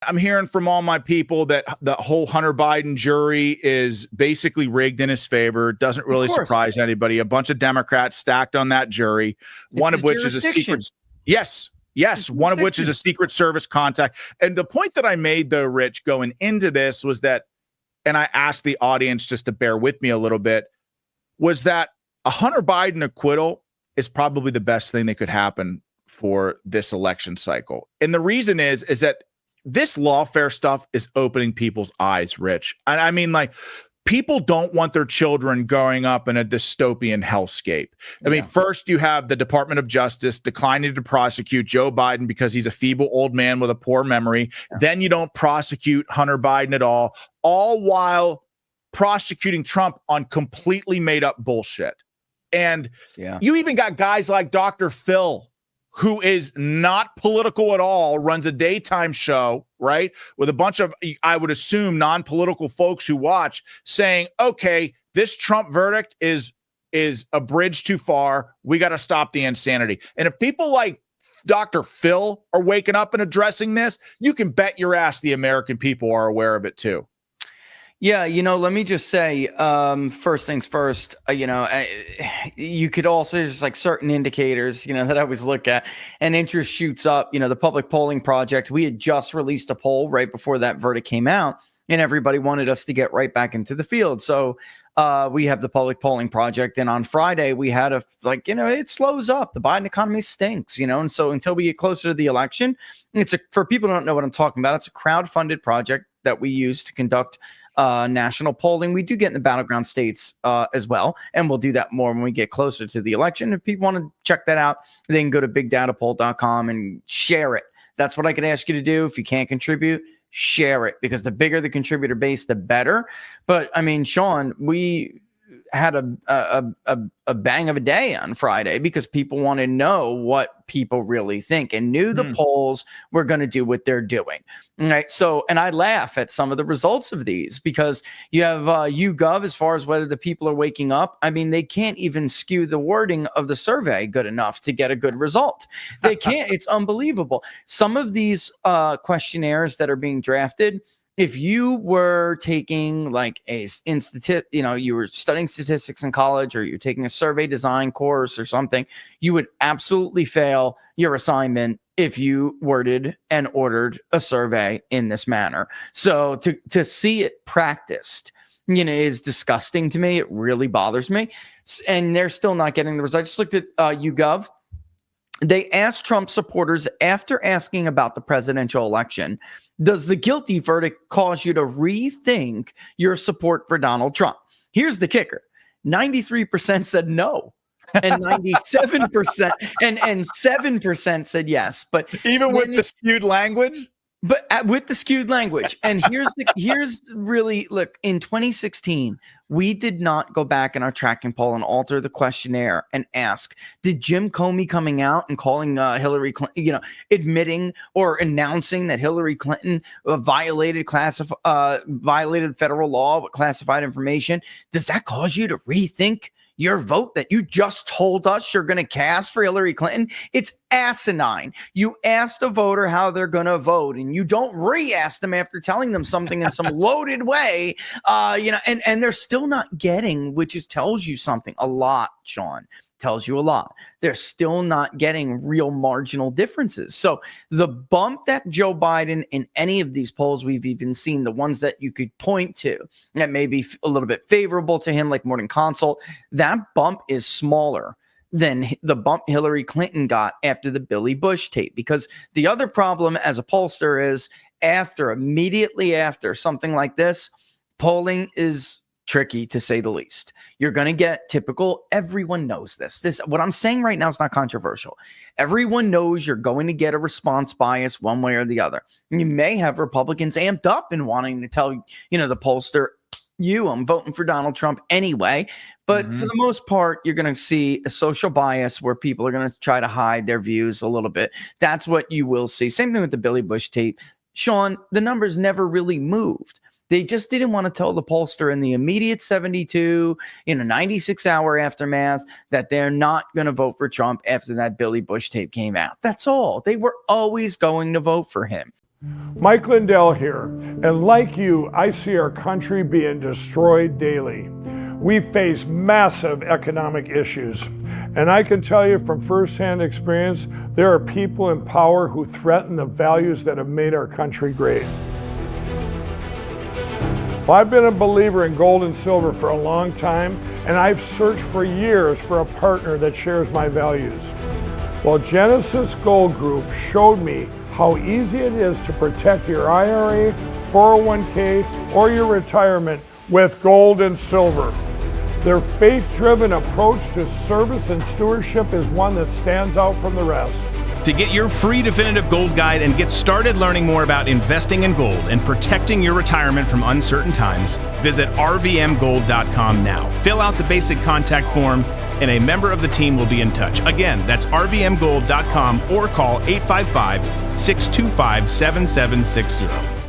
I'm hearing from all my people that the whole Hunter Biden jury is basically rigged in his favor. It doesn't really surprise anybody. A bunch of Democrats stacked on that jury, one of which is a secret. Yes. One of which is a Secret Service contact. And the point that I made, though, Rich, going into this was that, and I asked the audience just to bear with me a little bit, was that a Hunter Biden acquittal is probably the best thing that could happen for this election cycle. And the reason is that this lawfare stuff is opening people's eyes, Rich. And I mean, like, people don't want their children growing up in a dystopian hellscape. I mean, first you have the Department of Justice declining to prosecute Joe Biden because he's a feeble old man with a poor memory. Then you don't prosecute Hunter Biden at all while prosecuting Trump on completely made up bullshit. And you even got guys like Dr. Phil, who is not political at all, runs a daytime show, right, with a bunch of, I would assume, non-political folks who watch, saying, okay, this Trump verdict is a bridge too far. We got to stop the insanity. And if people like Dr. Phil are waking up and addressing this, you can bet your ass the American people are aware of it too. Yeah, let me just say, first things first, you could also just like certain indicators, that I always look at, and interest shoots up. The Public Polling Project, we had just released a poll right before that verdict came out, and everybody wanted us to get right back into the field. So we have the Public Polling Project, and on Friday we had it slows up. The Biden economy stinks, and so until we get closer to the election, for people who don't know what I'm talking about, it's a crowd-funded project that we use to conduct national polling. We do get in the battleground states as well, and we'll do that more when we get closer to the election. If people want to check that out, they can go to bigdatapoll.com and share it. That's what I could ask you to do. If you can't contribute, share it, because the bigger the contributor base, the better. But I mean, Sean, we had a bang of a day on Friday because people want to know what people really think and knew the polls were going to do what they're doing. Right. So, and I laugh at some of the results of these because you have YouGov as far as whether the people are waking up. I mean, they can't even skew the wording of the survey good enough to get a good result. They can't. It's unbelievable. Some of these questionnaires that are being drafted, if you were taking like you were studying statistics in college, or you're taking a survey design course or something, you would absolutely fail your assignment if you worded and ordered a survey in this manner. So to see it practiced, is disgusting to me. It really bothers me. And they're still not getting the results. I just looked at YouGov. They asked Trump supporters, after asking about the presidential election, does the guilty verdict cause you to rethink your support for Donald Trump? Here's the kicker. 93% said no. And 97% and 7% said yes. But even with the skewed language? But with the skewed language. And here's really, look, in 2016, we did not go back in our tracking poll and alter the questionnaire and ask, did Jim Comey coming out and calling Hillary Clinton, admitting or announcing that Hillary Clinton violated federal law with classified information, does that cause you to rethink your vote that you just told us you're going to cast for Hillary Clinton? It's asinine. You asked a voter how they're going to vote, and you don't re-ask them after telling them something in some loaded way, and they're still not getting, which tells you something a lot, Sean. Tells you a lot. They're still not getting real marginal differences. So the bump that Joe Biden in any of these polls we've even seen, the ones that you could point to that may be a little bit favorable to him, like Morning Consult, that bump is smaller than the bump Hillary Clinton got after the Billy Bush tape. Because the other problem as a pollster is immediately after something like this, polling is tricky, to say the least. You're going to get typical, everyone knows this. What I'm saying right now is not controversial. Everyone knows you're going to get a response bias one way or the other. And you may have Republicans amped up and wanting to tell, the pollster, I'm voting for Donald Trump anyway. But for the most part, you're going to see a social bias where people are going to try to hide their views a little bit. That's what you will see. Same thing with the Billy Bush tape. Sean, the numbers never really moved. They just didn't want to tell the pollster in the immediate 72, 96-hour aftermath that they're not going to vote for Trump after that Billy Bush tape came out. That's all. They were always going to vote for him. Mike Lindell here, and like you, I see our country being destroyed daily. We face massive economic issues, and I can tell you from firsthand experience, there are people in power who threaten the values that have made our country great. Well, I've been a believer in gold and silver for a long time, and I've searched for years for a partner that shares my values. Well, Genesis Gold Group showed me how easy it is to protect your IRA, 401k, or your retirement with gold and silver. Their faith-driven approach to service and stewardship is one that stands out from the rest. To get your free definitive gold guide and get started learning more about investing in gold and protecting your retirement from uncertain times, visit rvmgold.com now. Fill out the basic contact form and a member of the team will be in touch. Again, that's rvmgold.com or call 855-625-7760.